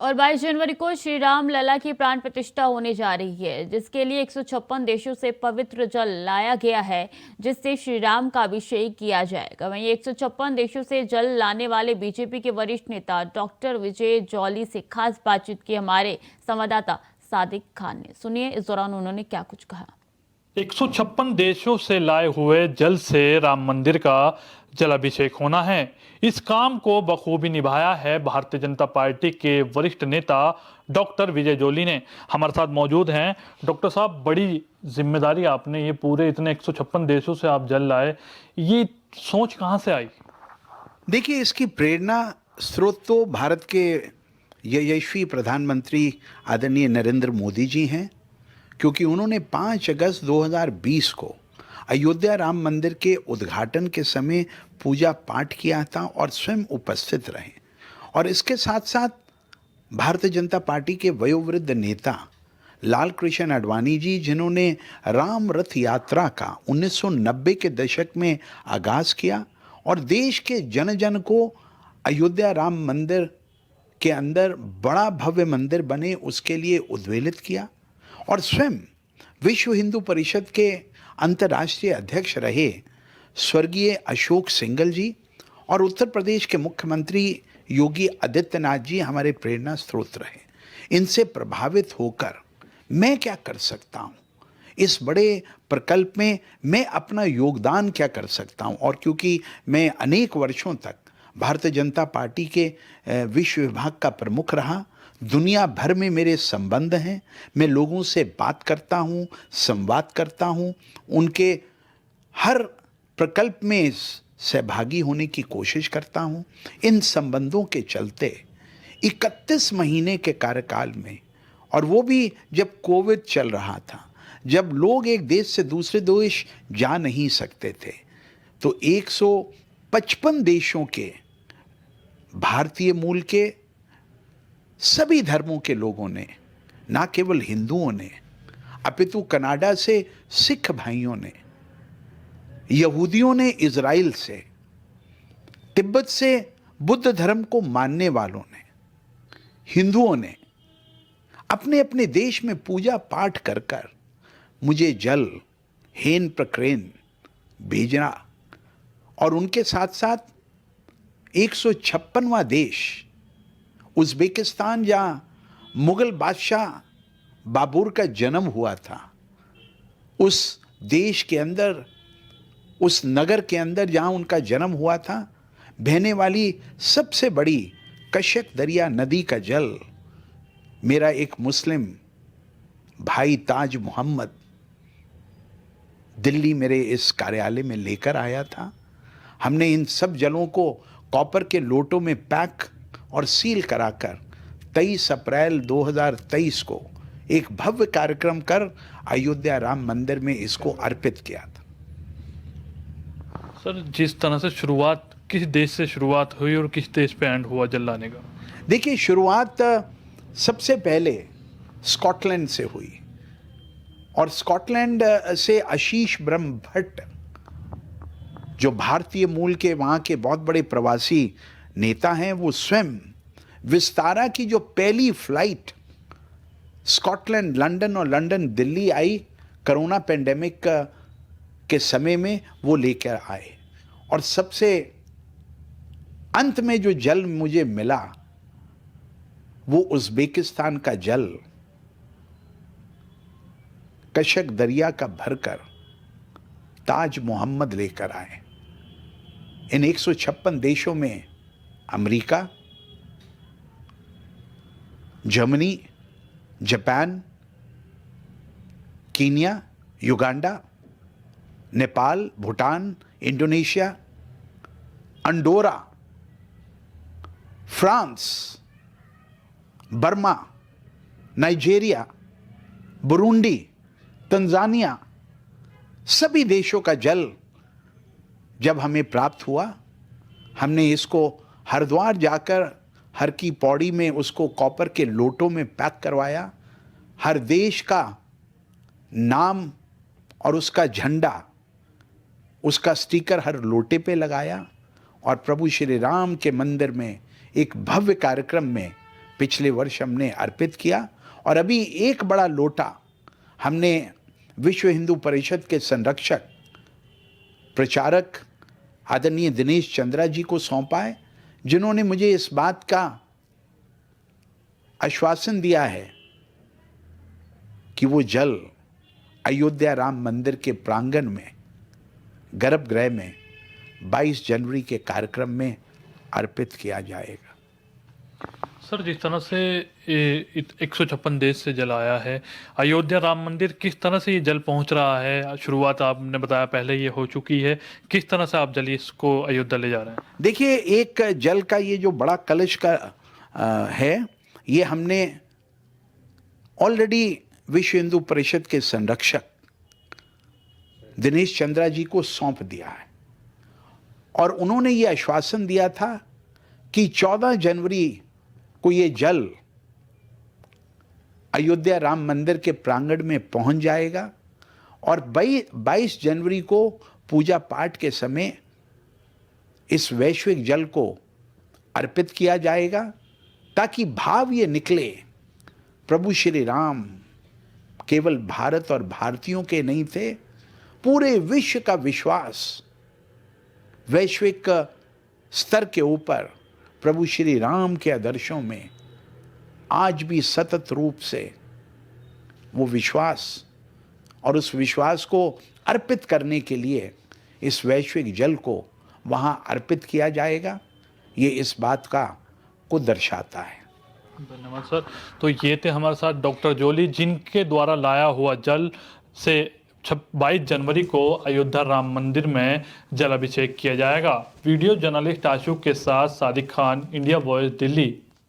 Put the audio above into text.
और 22 जनवरी को श्री राम लला की प्राण प्रतिष्ठा होने जा रही है, जिसके लिए 156 देशों से पवित्र जल लाया गया है, जिससे श्री राम का अभिषेक किया जाएगा। वहीं 156 देशों से जल लाने वाले बीजेपी के वरिष्ठ नेता डॉक्टर विजय जॉली से खास बातचीत की हमारे संवाददाता सादिक खान ने। सुनिए इस दौरान उन्होंने क्या कुछ कहा। 156 देशों से लाए हुए जल से राम मंदिर का जलाभिषेक होना है। इस काम को बखूबी निभाया है भारतीय जनता पार्टी के वरिष्ठ नेता डॉक्टर विजय जॉली ने। हमारे साथ मौजूद हैं। डॉक्टर साहब, बड़ी जिम्मेदारी आपने, ये पूरे इतने 156 देशों से आप जल लाए, ये सोच कहां से आई? देखिए, इसकी प्रेरणा स्रोत तो भारत के यशस्वी प्रधानमंत्री आदरणीय नरेंद्र मोदी जी हैं, क्योंकि उन्होंने 5 अगस्त 2020 को अयोध्या राम मंदिर के उद्घाटन के समय पूजा पाठ किया था और स्वयं उपस्थित रहे। और इसके साथ साथ भारतीय जनता पार्टी के वयोवृद्ध नेता लाल कृष्ण आडवाणी जी, जिन्होंने राम रथ यात्रा का 1990 के दशक में आगाज किया और देश के जन जन को अयोध्या राम मंदिर के अंदर बड़ा भव्य मंदिर बने उसके लिए उद्वेलित किया, और स्वयं विश्व हिंदू परिषद के अंतर्राष्ट्रीय अध्यक्ष रहे स्वर्गीय अशोक सिंघल जी और उत्तर प्रदेश के मुख्यमंत्री योगी आदित्यनाथ जी हमारे प्रेरणा स्रोत रहे। इनसे प्रभावित होकर मैं क्या कर सकता हूँ, इस बड़े प्रकल्प में मैं अपना योगदान क्या कर सकता हूँ। और क्योंकि मैं अनेक वर्षों तक भारतीय जनता पार्टी के विश्व विभाग का प्रमुख रहा, दुनिया भर में मेरे संबंध हैं, मैं लोगों से बात करता हूँ, संवाद करता हूँ, उनके हर प्रकल्प में सहभागी होने की कोशिश करता हूँ। इन संबंधों के चलते 31 महीने के कार्यकाल में, और वो भी जब कोविड चल रहा था, जब लोग एक देश से दूसरे देश जा नहीं सकते थे, तो 155 देशों के भारतीय मूल के सभी धर्मों के लोगों ने, ना केवल हिंदुओं ने, अपितु कनाडा से सिख भाइयों ने, यहूदियों ने इज़राइल से, तिब्बत से बुद्ध धर्म को मानने वालों ने, हिंदुओं ने अपने अपने देश में पूजा पाठ कर कर मुझे जल हेन प्रक्रेन भेजना, और उनके साथ साथ 156वां देश उज़्बेकिस्तान, जहाँ मुगल बादशाह बाबर का जन्म हुआ था, उस देश के अंदर, उस नगर के अंदर जहाँ उनका जन्म हुआ था, बहने वाली सबसे बड़ी कश्यप दरिया नदी का जल मेरा एक मुस्लिम भाई ताज मोहम्मद दिल्ली मेरे इस कार्यालय में लेकर आया था। हमने इन सब जलों को कॉपर के लोटों में पैक और सील कराकर 23 अप्रैल 2023 को एक भव्य कार्यक्रम कर अयोध्या राम मंदिर में इसको अर्पित किया था। सर, जिस तरह से शुरुआत, किस देश से शुरुआत हुई और किस देश पे एंड हुआ जल लाने का? देखिए, शुरुआत सबसे पहले स्कॉटलैंड से हुई, और स्कॉटलैंड से आशीष ब्रह्म भट्ट, जो भारतीय मूल के वहाँ के बहुत बड़े प्रवासी नेता हैं, वो स्वयं विस्तारा की जो पहली फ्लाइट स्कॉटलैंड लंदन और लंदन दिल्ली आई कोरोना पेंडेमिक के समय में, वो लेकर आए। और सबसे अंत में जो जल मुझे मिला वो उज़्बेकिस्तान का जल कश्यप दरिया का भरकर ताज मोहम्मद लेकर आए। इन 156 देशों में America, Germany, Japan, Kenya, Uganda, Nepal, Bhutan, Indonesia, Andorra, France, Burma, Nigeria, Burundi, Tanzania, सभी देशों का जल जब हमें प्राप्त हुआ, हमने इसको हरिद्वार जाकर हर की पौड़ी में उसको कॉपर के लोटों में पैक करवाया, हर देश का नाम और उसका झंडा, उसका स्टिकर हर लोटे पे लगाया, और प्रभु श्री राम के मंदिर में एक भव्य कार्यक्रम में पिछले वर्ष हमने अर्पित किया और अभी एक बड़ा लोटा हमने विश्व हिंदू परिषद के संरक्षक प्रचारक आदरणीय दिनेश चंद्रा जी को सौंपा है, जिन्होंने मुझे इस बात का आश्वासन दिया है कि वो जल अयोध्या राम मंदिर के प्रांगण में गर्भगृह में 22 जनवरी के कार्यक्रम में अर्पित किया जाएगा। सर, जिस तरह से 156 देश से जल आया है, अयोध्या राम मंदिर किस तरह से ये जल पहुंच रहा है? शुरुआत आपने बताया पहले ये हो चुकी है, किस तरह से आप जल इसको अयोध्या ले जा रहे हैं? देखिए, एक जल का ये जो बड़ा कलश का है, ये हमने ऑलरेडी विश्व हिंदू परिषद के संरक्षक दिनेश चंद्रा जी को सौंप दिया है और उन्होंने ये आश्वासन दिया था कि 14 जनवरी को ये जल अयोध्या राम मंदिर के प्रांगण में पहुंच जाएगा और 22 जनवरी को पूजा पाठ के समय इस वैश्विक जल को अर्पित किया जाएगा, ताकि भाव ये निकले, प्रभु श्री राम केवल भारत और भारतीयों के नहीं थे, पूरे विश्व का विश्वास वैश्विक स्तर के ऊपर प्रभु श्री राम के आदर्शों में आज भी सतत रूप से वो विश्वास और उस विश्वास को अर्पित करने के लिए इस वैश्विक जल को वहाँ अर्पित किया जाएगा। ये इस बात को दर्शाता है। धन्यवाद सर। तो ये थे हमारे साथ डॉक्टर जोली, जिनके द्वारा लाया हुआ जल से 22 जनवरी को अयोध्या राम मंदिर में जल अभिषेक किया जाएगा। वीडियो जर्नलिस्ट आशुक के साथ सादिक खान, इंडिया वॉइस, दिल्ली।